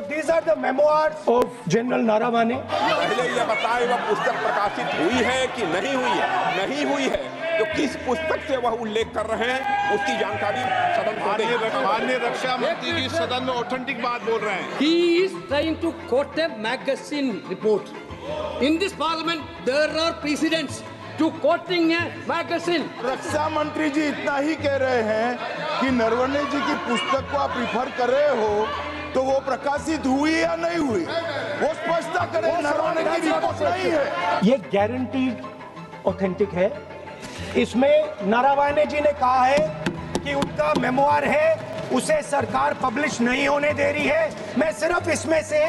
So these are the memoirs of General Naravane. पहले ये बताए वह पुस्तक प्रकाशित हुई है कि नहीं हुई है, नहीं हुई है तो किस पुस्तक से वह उल्लेख कर रहे हैं उसकी जानकारी सदन को दें। माननीय रक्षा मंत्री जी सदन में ऑथेंटिक बात बोल रहे हैं। He is trying to quote a magazine report. In this parliament, there are precedents to quoting a magazine. रक्षा मंत्री जी इतना ही कह रहे हैं कि नरवणे जी की पुस्तक को आप रिफर कर रहे हो तो वो प्रकाशित हुई या नहीं हुई, वो स्पष्टता करें। नरवणे की रिपोर्ट नहीं है। ये गारंटीड ऑथेंटिक है। इसमें नारावाने जी ने कहा है कि उनका मेमोआर है, उसे सरकार पब्लिश नहीं होने दे रही है। मैं सिर्फ इसमें से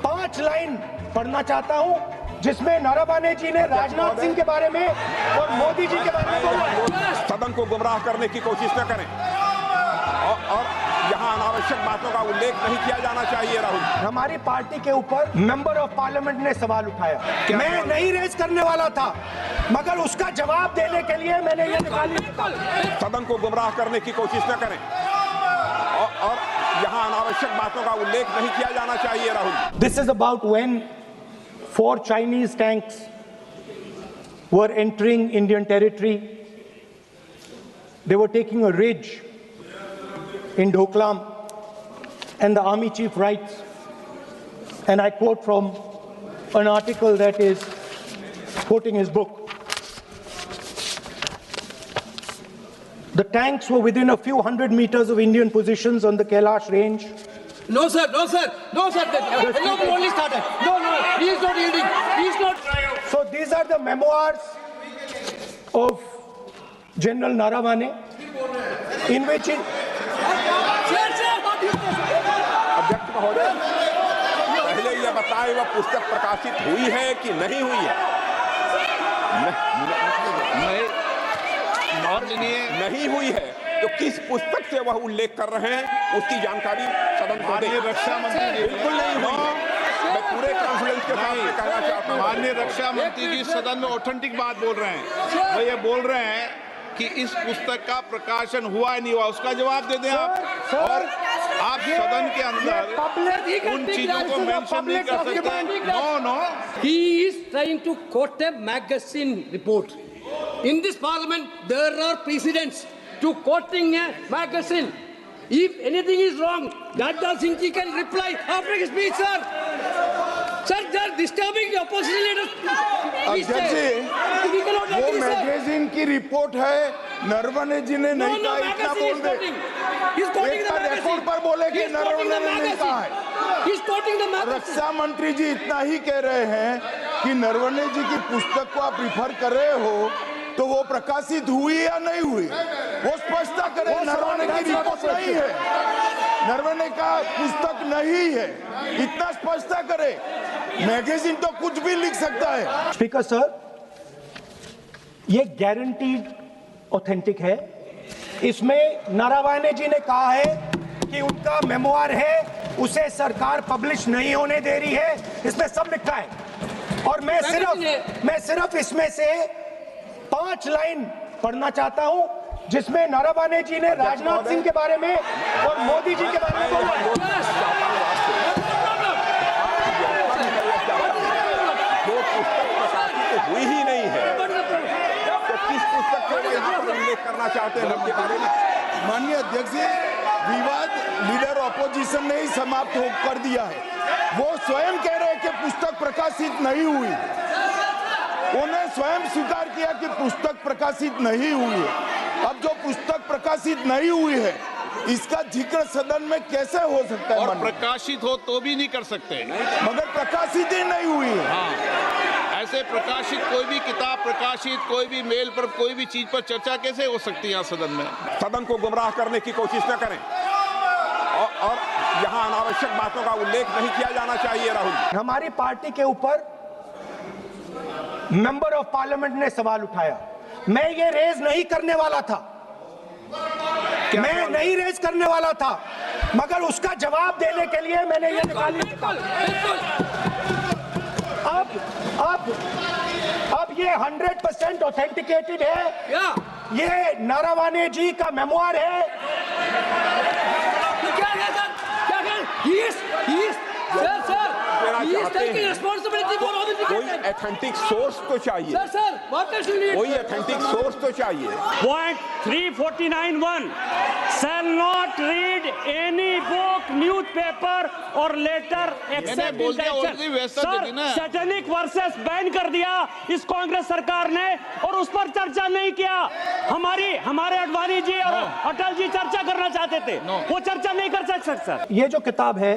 5 लाइन पढ़ना चाहता हूं जिसमें नारावाने जी ने राजनाथ सिंह के बारे में और मोदी जी के बारे में बोला है। सदन को गुमराह करने की कोशिश न करें और यहाँ अनावश्यक बातों का उल्लेख नहीं किया जाना चाहिए। राहुल, हमारी पार्टी के ऊपर मेंबर ऑफ पार्लियामेंट ने सवाल उठाया, मैं नहीं रेज करने वाला था मगर उसका जवाब देने के लिए मैंने ये निकाल लिया। सदन को गुमराह करने की कोशिश न करें और यहाँ अनावश्यक बातों का उल्लेख नहीं किया जाना चाहिए। Rahul, This is about when 4 Chinese tanks were entering Indian territory. They were taking a ridge in Doklam, and the army chief writes, and I quote from an article that is quoting his book. The tanks were within a few hundred meters of Indian positions on the Kailash range. No, sir, no, sir, no, sir. The only started. No, he is not yielding. He is not. So these are the memoirs of General Naravane, in which he, अध्यक्ष महोदय, पहले यह बताए वह पुस्तक प्रकाशित हुई है कि नहीं हुई है। नहीं हुई है तो किस पुस्तक से वह उल्लेख कर रहे हैं उसकी जानकारी सदन को दें। रक्षा मंत्री जी बिल्कुल नहीं हुई है। मैं पूरे कॉन्फिडेंस के साथ में कहना चाहता हूं। माननीय रक्षा मंत्री जी सदन में ऑथेंटिक बात बोल रहे हैं। वो ये बोल रहे हैं कि इस पुस्तक का प्रकाशन हुआ नहीं हुआ, उसका जवाब दे दें आप। और आप सदन के अंदर उन चीजों को मेंशन नहीं कर सकते। No, He is trying to quote a magazine report. In this parliament, there are precedents to quoting a magazine. If anything is wrong, Radha Singh ji can reply after his speech, sir. Sir, they are disturbing the opposition leaders. अध्यक्ष जी, We cannot वो agree, sir. Magazine की report है, नरवणे जी ने नहीं कहा, इतना बोल दे। He's quoting the एक रिपोर्ट पर बोले कि नरवणे ने नहीं कहा है। He's quoting the magazine. रक्षा मंत्री जी इतना ही कह रहे हैं कि नरवणे जी की पुस्तक को आप रिफर कर रहे हो तो वो प्रकाशित हुई या नहीं हुई, वो स्पष्टता करें। नरवणे की रिपोर्ट नहीं है, नरवणे का पुस्तक नहीं है, इतना स्पष्टता करें। मैगजीन तो कुछ भी लिख सकता है। स्पीकर सर, ये गारंटीड ऑथेंटिक है। इसमें नारावाने जी ने कहा है कि उनका मेमोआर है, उसे सरकार पब्लिश नहीं होने दे रही है। इसमें सब लिखा है और मैं सिर्फ इसमें से 5 लाइन पढ़ना चाहता हूं जिसमें नारावाने जी ने राजनाथ सिंह के बारे में और मोदी जी के बारे में बोला है। जो पुस्तक प्रकाशित हुई ही नहीं है तो किस पुस्तक को यहाँ पर उल्लेख करना चाहते हैं उनके बारे में। माननीय अध्यक्ष जी, विवाद लीडर ऑपोजिशन ने ही समाप्त कर दिया है। वो स्वयं कह रहे हैं कि पुस्तक प्रकाशित नहीं हुई, उन्हें स्वयं स्वीकार किया कि पुस्तक प्रकाशित नहीं हुई है। अब जो पुस्तक प्रकाशित नहीं हुई है इसका जिक्र सदन में कैसे हो सकता है? और प्रकाशित हो तो भी नहीं कर सकते, मगर प्रकाशित ही नहीं हुई है। हाँ, ऐसे प्रकाशित कोई भी किताब प्रकाशित, कोई भी मेल पर, कोई भी चीज पर चर्चा कैसे हो सकती है यहाँ सदन में? सदन को गुमराह करने की कोशिश न करें और यहाँ अनावश्यक बातों का उल्लेख नहीं किया जाना चाहिए। राहुल, हमारी पार्टी के ऊपर मेंबर ऑफ पार्लियामेंट ने सवाल उठाया, मैं ये रेज नहीं करने वाला था, मैं नहीं रेज करने वाला था मगर उसका जवाब देने के लिए मैंने ये निकाल लिया। अब ये 100% ऑथेंटिकेटेड है। ये नारावाने जी का मेमोआर है। He करते taking हैं responsibility for all the कोई tickets. ऑथेंटिक सोर्स तो चाहिए, Sir, what else you need? कोई ऑथेंटिक सोर्स तो चाहिए। Point 349(1) shall not read any book, newspaper or letter except बोल in दिया, tension. already व्यवस्था सर, देखी ना। सैटेनिक वर्सेस बैन कर दिया इस कांग्रेस सरकार ने और उस पर चर्चा नहीं किया। हमारे अडवाणी जी और अटल जी चर्चा करना चाहते थे, वो चर्चा नहीं कर सकते सर। ये जो किताब है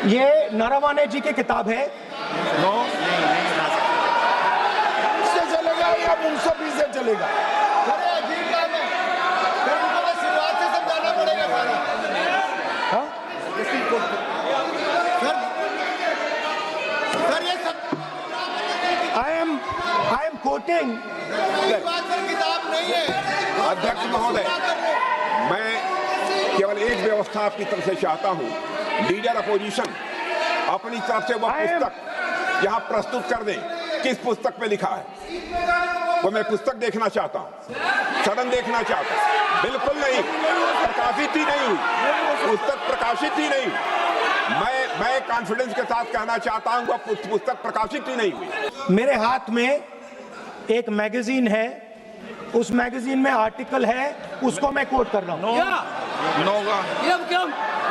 ये नरवाने जी की किताब है। से चलेगा या मुंसफी से चलेगा? अरे अजीब काम है, फिर उनको तो शुरुआत से समझाना पड़ेगा सारा। हाँ? सर ये सब I am quoting। बात पर किताब नहीं है। अध्यक्ष महोदय, मैं केवल एक व्यवस्था आपकी तरफ से चाहता हूं, लीडर अपोजिशन अपनी तरफ से वह पुस्तक यहाँ प्रस्तुत कर दें। किस पुस्तक पे लिखा है वो मैं पुस्तक देखना चाहता हूँ, सदन देखना चाहता हूँ। बिल्कुल नहीं, प्रकाशित ही नहीं हुई पुस्तक, प्रकाशित ही नहीं। मैं कॉन्फिडेंस के साथ कहना चाहता हूँ वह पुस्तक प्रकाशित ही नहीं हुई। मेरे हाथ में एक मैगजीन है, उस मैगजीन में आर्टिकल है, उसको मैं कोट कर रहा हूँ। नो होगा।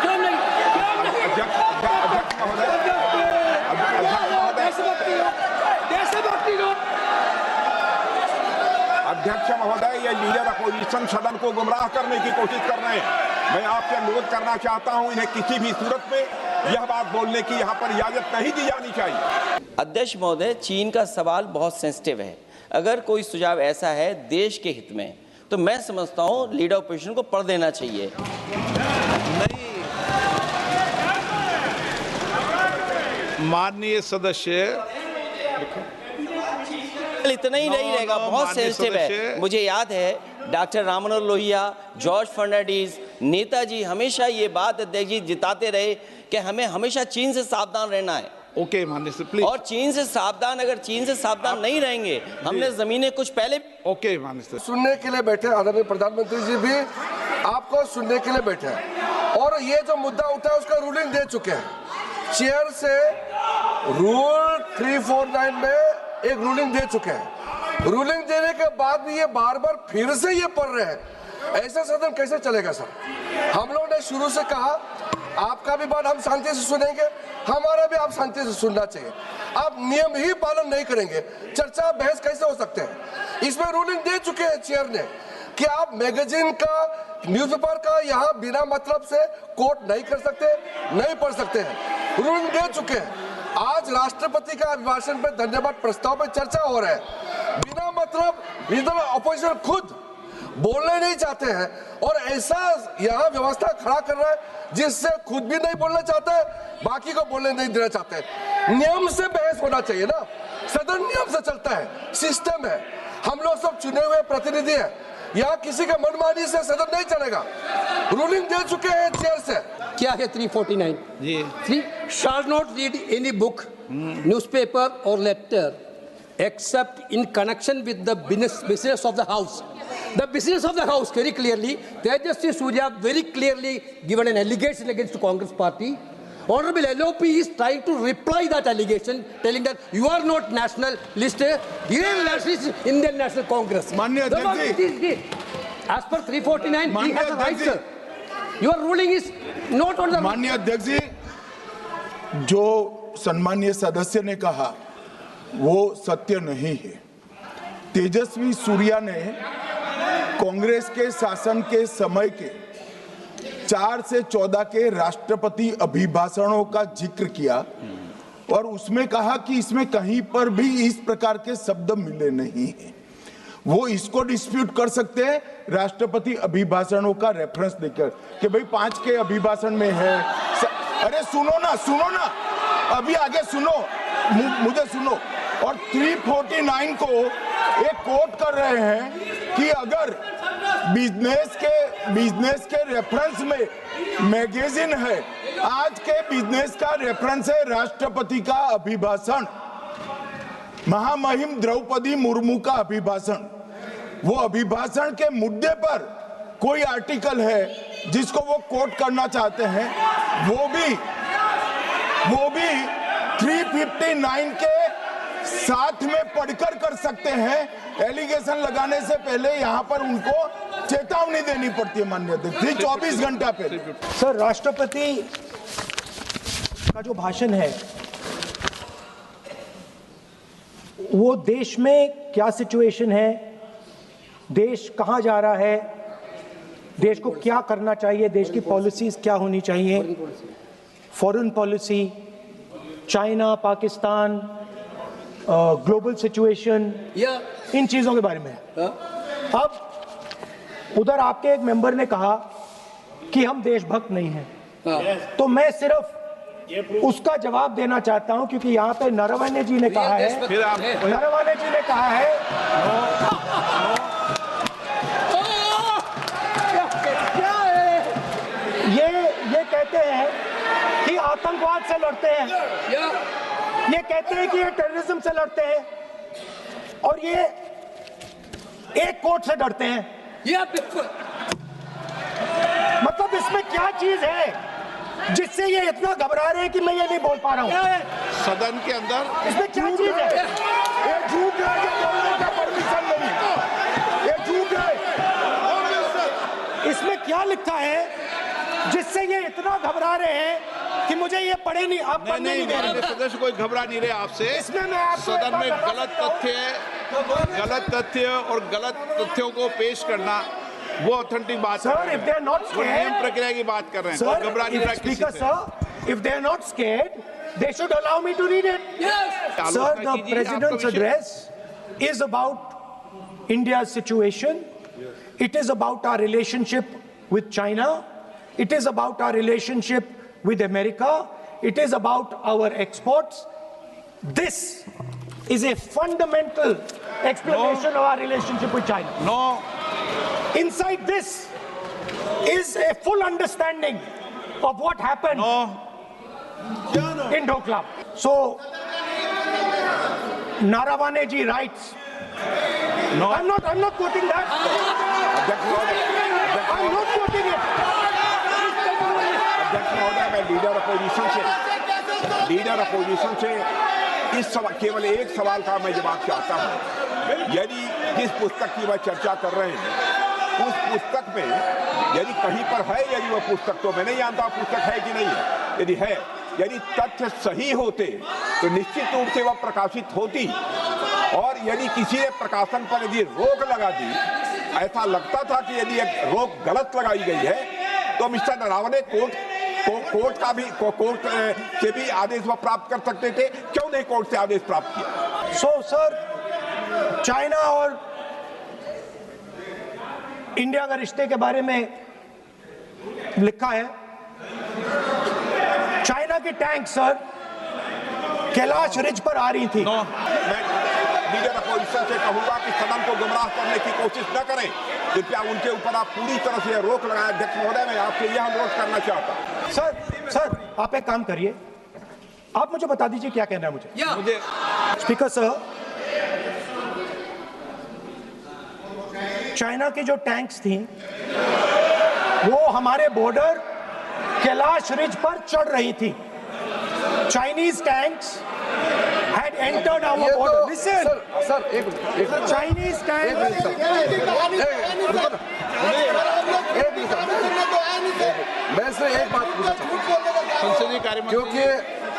क्यों नहीं? अध्यक्ष महोदय, देशभक्ति लो। अध्यक्ष महोदय, ये लीडर अपोजिशन सदन को गुमराह करने की कोशिश कर रहे हैं। मैं आपसे अनुरोध करना चाहता हूं, इन्हें किसी भी सूरत में यह बात बोलने की यहाँ पर इजाजत नहीं दी जानी चाहिए। अध्यक्ष महोदय, चीन का सवाल बहुत सेंसिटिव है। अगर कोई सुझाव ऐसा है देश के हित में, तो मैं समझता हूँ लीडर अपोजिशन को पढ़ देना चाहिए। माननीय सदस्य, इतना ही नहीं रहेगा, बहुत माननीय सेंसिटिव है। सदस्य। मुझे याद है डॉक्टर राम मनोहर लोहिया, जॉर्ज फर्नांडीज, नेताजी हमेशा ये बात अध्यक्ष जी जिताते रहे कि हमें हमेशा चीन से सावधान रहना है। ओके माननीय सर, प्लीज। और चीन से सावधान नहीं रहेंगे, हमने जमीनें कुछ पहले। ओके माननीय सर। सुनने के लिए बैठे आदरणीय प्रधानमंत्री जी भी आपको सुनने के लिए बैठे हैं और ये जो मुद्दा उठा है उसका रूलिंग दे चुके हैं। चेयर से रूल 349 में एक रूलिंग दे चुके हैं। रूलिंग देने के बाद भी ये बार बार फिर से ये पढ़ रहे हैं। ऐसा सदन कैसे चलेगा सर? हम लोगों ने शुरू से कहा आपका भी बात हम शांति से सुनेंगे, हमारा भी आप शांति से सुनना चाहिए। आप नियम ही पालन नहीं करेंगे, चर्चा बहस कैसे हो सकते हैं? इसमें रूलिंग दे चुके हैं चेयर ने कि आप मैगजीन का, न्यूज़पेपर का यहाँ बिना मतलब से कोट नहीं कर सकते, नहीं पढ़ सकते हैं। रूलिंग दे चुके हैं। आज राष्ट्रपति का अभिभाषण पे धन्यवाद प्रस्ताव पे चर्चा हो रहा है। बिना मतलब लीडर अपोजिशन खुद बोलने नहीं चाहते हैं और ऐसा यहाँ व्यवस्था खड़ा कर रहा है जिससे खुद भी नहीं बोलना चाहता है, बाकी को बोलने नहीं देना चाहते हैं। नियम से बहस होना चाहिए ना, सदन नियम से चलता है, सिस्टम है। हम लोग सब चुने हुए प्रतिनिधि हैं, यहाँ किसी का मनमानी से सदन नहीं चलेगा। रूलिंग दे चुके हैं चेयर से। क्या है 349? जी। 3 shall not read any book, newspaper or letter except in connection with the business of the house. The business of the house, very clearly, Tejaswi Surya very clearly given an allegation against the Congress party. Honorable LOP is trying to reply that allegation, telling that you are not nationalist, Indian nationalist, Indian National Congress. माननीय The अध्यक्ष moment ji. it is, as per 349, he माननीय has a right, अध्यक्ष sir. Your ruling is not on the... माननीय अध्यक्ष जी, जो सम्मानीय सदस्य ने कहा वो सत्य नहीं है। तेजस्वी सूर्या ने कांग्रेस के शासन के समय के 4 से 14 के राष्ट्रपति अभिभाषणों का जिक्र किया और उसमें कहा कि इसमें कहीं पर भी इस प्रकार के शब्द मिले नहीं हैं। वो इसको डिस्प्यूट कर सकते हैं राष्ट्रपति अभिभाषणों का रेफरेंस देकर कि भाई 5 के अभिभाषण में है। अरे सुनो ना, अभी आगे सुनो, मुझे सुनो। और 349 को एक कोट कर रहे हैं कि अगर बिजनेस के रेफरेंस में मैगजीन है, आज के बिजनेस का रेफरेंस है राष्ट्रपति का अभिभाषण, महामहिम द्रौपदी मुर्मू का अभिभाषण। वो अभिभाषण के मुद्दे पर कोई आर्टिकल है जिसको वो कोट करना चाहते हैं, वो भी 359 के साथ में पढ़कर कर सकते हैं। एलिगेशन लगाने से पहले यहाँ पर उनको चेतावनी देनी पड़ती है माननीय अध्यक्ष, 24 घंटा पहले। सर, राष्ट्रपति का जो भाषण है वो देश में क्या सिचुएशन है, देश कहां जा रहा है, देश को क्या करना चाहिए, देश की पॉलिसीज क्या होनी चाहिए, foreign policy, China, Pakistan, global situation, इन चीजों के बारे में। अब उधर आपके एक मेंबर ने कहा कि हम देशभक्त नहीं हैं, तो मैं सिर्फ उसका जवाब देना चाहता हूं, क्योंकि यहाँ पे नरवणे जी ने कहा है, नरवणे जी ने कहा है ये कहते हैं कि आतंकवाद से लड़ते हैं, ये कहते हैं कि ये टेररिज्म से लड़ते हैं, और ये एक कोर्ट से डरते हैं। मतलब इसमें क्या चीज है जिससे ये इतना घबरा रहे हैं कि मैं ये नहीं बोल पा रहा हूँ? सदन के अंदर इसमें क्या चीज है? ये झूठ है, ये बोलने का परमिशन नहीं, ये झूठ है। इसमें क्या लिखा है जिससे ये इतना घबरा रहे हैं कि मुझे ये पढ़े नहीं, आप पढ़ने नहीं दे रहे? सदस्य कोई घबरा नहीं रहे आपसे। इसमें मैं आपको सदन में गलत तथ्य और गलत तथ्यों को पेश करना वो ऑथेंटिक बात Sir, if they are not वो नियम scared, प्रक्रिया की बात कर रहे हैं। sir, घबरा नहीं रहा किसी Speaker से। sir, if they are not scared, they should allow me to read it. Sir, the President's address is about India's situation. It is about our relationship with China. It is about our relationship with America. It is about our exports. This is a fundamental explanation of our relationship with China. No. Inside this is a full understanding of what happened in Doklam. So, Narawane ji writes. No. I'm not quoting that. I'm not quoting it. अध्यक्ष महोदय, मैं leader opposition से इस केवल एक सवाल का मैं जवाब चाहता हूं। यदि जिस पुस्तक की वह चर्चा कर रहे हैं उस पुस्तक में यदि कहीं पर है, यदि वह पुस्तक, तो मैं नहीं जानता पुस्तक है कि नहीं है, यदि है, यदि तथ्य सही होते तो निश्चित रूप से वह प्रकाशित होती, और यदि किसी ने प्रकाशन पर यदि रोक लगा दी, ऐसा लगता था कि यदि एक रोक गलत लगाई गई है, तो मिस्टर नरावने कोर्ट से भी आदेश वह प्राप्त कर सकते थे। क्यों नहीं कोर्ट से आदेश प्राप्त किया? So, sir, चाइना और इंडिया का रिश्ते के बारे में लिखा है, चाइना की टैंक सर कैलाश रिज पर आ रही थी। मैं लीडर अपोजिशन से कहूंगा कि सदन को गुमराह करने की कोशिश न करें। कृपया उनके ऊपर आप पूरी तरह से रोक लगाएं। अध्यक्ष महोदय, मैं आपसे यह अनुरोध करना चाहता हूं। सर आप एक काम करिए, आप मुझे बता दीजिए क्या कहना है मुझे। स्पीकर सर, चाइना की जो टैंक्स थी वो हमारे बॉर्डर कैलाश रिज पर चढ़ रही थी। Chinese tanks had entered our border. Listen, sir Chinese tanks. मैं से एक बात पूछना संसदीय कार्य मंत्री, क्योंकि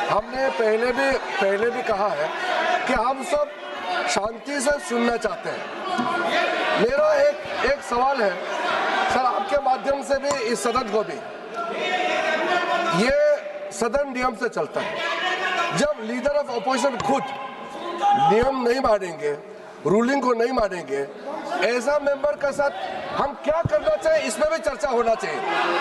हमने पहले भी कहा है कि हम सब शांति से सुनना चाहते हैं। मेरा एक सवाल है सर, आपके माध्यम से भी इस सदन को भी, ये सदन नियम से चलता है। जब लीडर ऑफ अपोजिशन खुद नियम नहीं मानेंगे, रूलिंग को नहीं मानेंगे, ऐसा मेंबर के साथ हम क्या करना चाहिए, इसमें भी चर्चा होना चाहिए।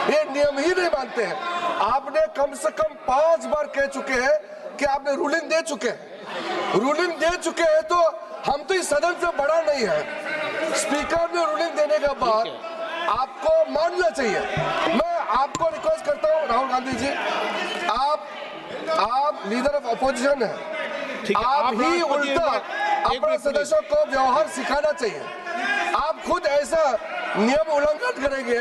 ये नियम ही नहीं मानते हैं। आपने कम से कम 5 बार कह चुके हैं कि आपने रूलिंग दे चुके हैं, तो हम तो इस सदन से बड़ा नहीं है। स्पीकर ने रूलिंग देने के बाद आपको मानना चाहिए। मैं आपको रिक्वेस्ट करता हूँ राहुल गांधी जी, आप लीडर ऑफ अपोजिशन है, आप ही उल्टा अपने सदस्यों को व्यवहार सिखाना चाहिए। आप खुद ऐसा नियम उल्लंघन करेंगे,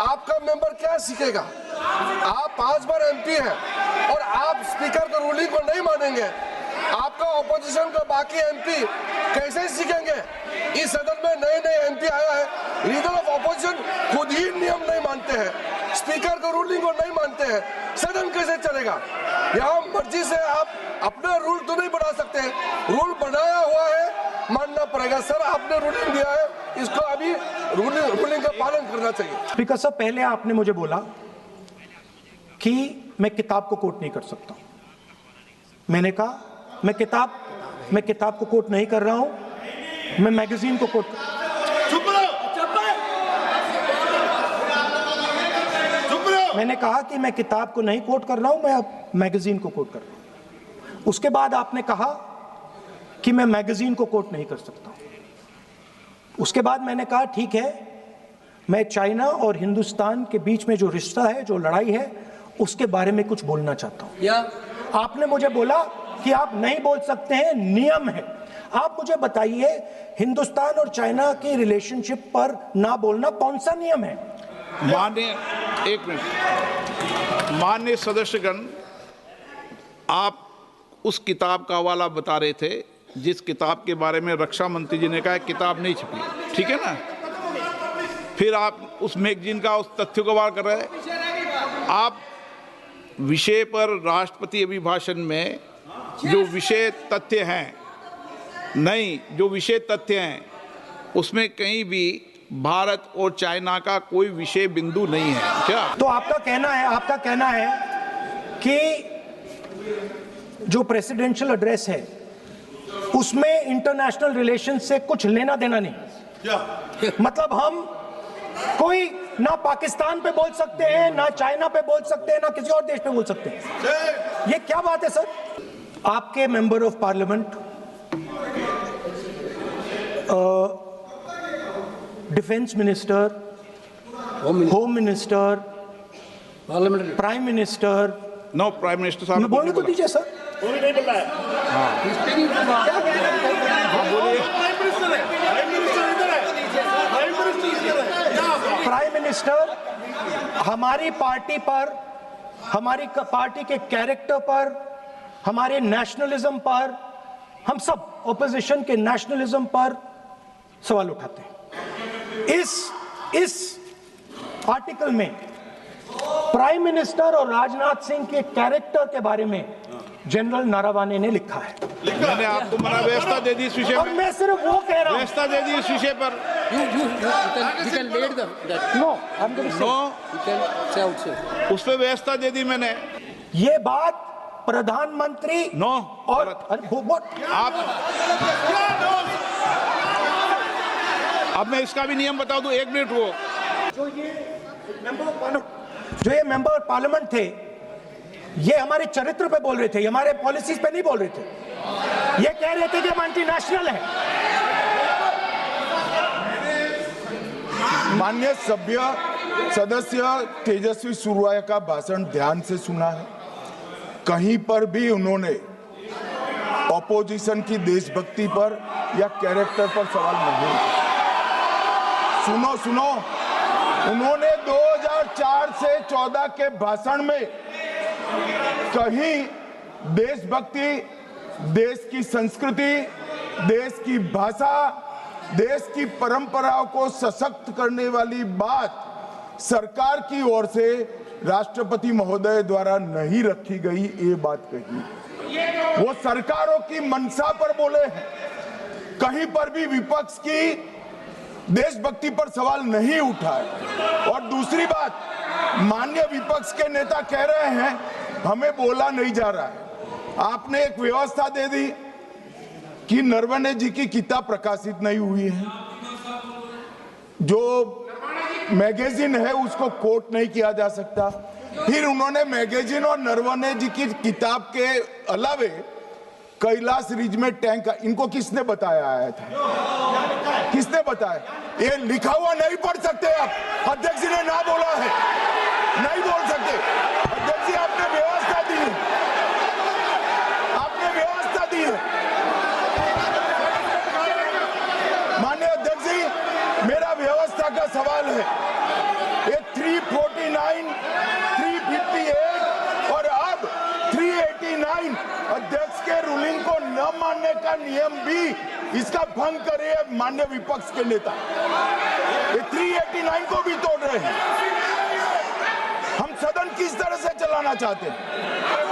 आपका मेंबर क्या सीखेगा? आप 5 बार एमपी हैं और आप आप स्पीकर का रूलिंग को नहीं मानेंगे, आपका ऑपोजिशन का बाकी एमपी कैसे सीखेंगे? इस सदन में नए नए एमपी आया है, लीडर ऑफ ऑपोजिशन खुद ही नियम नहीं मानते हैं, स्पीकर का रूलिंग को नहीं मानते हैं, सदन कैसे चलेगा? यहाँ मर्जी से आप अपना रूल तो नहीं बना सकते, रूल बनाया हुआ है, मानना पड़ेगा। सर, आपने रूलिंग दिया है, इसको अभी रूलिंग का पालन करना चाहिए। स्पीकर साहब, पहले आपने मुझे बोला कि मैं किताब को कोट नहीं कर सकता। मैंने कहा मैं किताब को कोट नहीं कर रहा हूं, मैं मैगजीन को कोट मैंने कहा कि मैं किताब को नहीं कोट कर रहा हूं, मैं अब मैगजीन को कोट कर रहा हूं। उसके बाद आपने कहा कि मैं मैगजीन को कोट नहीं कर सकता। उसके बाद मैंने कहा ठीक है, मैं चाइना और हिंदुस्तान के बीच में जो रिश्ता है, जो लड़ाई है, उसके बारे में कुछ बोलना चाहता हूं। आपने मुझे बोला कि आप नहीं बोल सकते हैं, नियम है। आप मुझे बताइए, हिंदुस्तान और चाइना की रिलेशनशिप पर ना बोलना कौन सा नियम है? माननीय सदस्यगण, आप उस किताब का हवाला बता रहे थे जिस किताब के बारे में रक्षा मंत्री जी ने कहा किताब नहीं छपी, ठीक है ना? फिर आप उस मैगजीन का उस तथ्य को वार कर रहे हैं। आप विषय पर राष्ट्रपति अभिभाषण में जो विषय तथ्य हैं, नहीं, जो विषय तथ्य हैं उसमें कहीं भी भारत और चाइना का कोई विषय बिंदु नहीं है क्या? तो आपका कहना है कि जो प्रेसिडेंशियल एड्रेस है उसमें इंटरनेशनल रिलेशन से कुछ लेना देना नहीं क्या? मतलब हम कोई ना पाकिस्तान पे बोल सकते हैं, ना चाइना पे बोल सकते हैं, ना किसी और देश पे बोल सकते हैं। ये क्या बात है सर? आपके member of parliament, defence minister, home minister, prime minister, no, prime minister साहब बोलने तो दीजिए सर। नहीं बोल रहा है। प्राइम मिनिस्टर हमारी पार्टी पर, हमारी पार्टी के कैरेक्टर पर, हमारे नेशनलिज्म पर, हम सब ऑपोजिशन के नेशनलिज्म पर सवाल उठाते हैं। इस आर्टिकल में प्राइम मिनिस्टर और राजनाथ सिंह के कैरेक्टर के बारे में जनरल नारावाने ने लिखा है। मैंने आपको मना व्यवस्था दे दी इस विषय और मैं सिर्फ वो कह रहा हूं, व्यवस्था दे दी इस विषय पर। उस पर व्यवस्था दे दी मैंने। ये बात प्रधानमंत्री और आप, अब मैं इसका भी नियम बता दूं, 1 मिनट। वो जो ये मेंबर पार्लियामेंट थे, ये हमारे चरित्र पे बोल रहे थे, हमारे पॉलिसीज पे नहीं बोल रहे थे। ये कह रहे थे कि हम एंटी नेशनल हैं। माननीय सदस्य तेजस्वी सूर्या का भाषण ध्यान से सुना है। कहीं पर भी उन्होंने ऑपोजिशन की देशभक्ति पर या कैरेक्टर पर सवाल नहीं किया। सुनो, उन्होंने 2004 से 14 के भाषण में कहीं देशभक्ति, देश की संस्कृति, देश की भाषा, देश की परंपराओं को सशक्त करने वाली बात सरकार की ओर से राष्ट्रपति महोदय द्वारा नहीं रखी गई, ये बात कही। वो सरकारों की मंशा पर बोले हैं, कहीं पर भी विपक्ष की देशभक्ति पर सवाल नहीं उठाए। और दूसरी बात, माननीय विपक्ष के नेता कह रहे हैं हमें बोला नहीं जा रहा है। आपने एक व्यवस्था दे दी कि नरवणे जी की किताब प्रकाशित नहीं हुई है, जो मैगजीन है उसको कोट नहीं किया जा सकता। फिर उन्होंने मैगजीन और नरवणे जी की किताब के अलावे कैलाश रिज में टैंक, इनको किसने बताया आया था? किसने बताया? ये लिखा हुआ नहीं पढ़ सकते आप, अध्यक्ष जी ने ना बोला है, नहीं बोल सकते। अध्यक्ष जी, आपने व्यवस्था दी है, आपने व्यवस्था दी है। माननीय अध्यक्ष जी, मेरा व्यवस्था का सवाल है। ये 349, 358 और अब 380 389 अध्यक्ष के रूलिंग को न मानने का नियम भी इसका भंग करे माननीय विपक्ष के नेता। ये 389 को भी तोड़ रहे हैं। हम सदन किस तरह से चलाना चाहते हैं?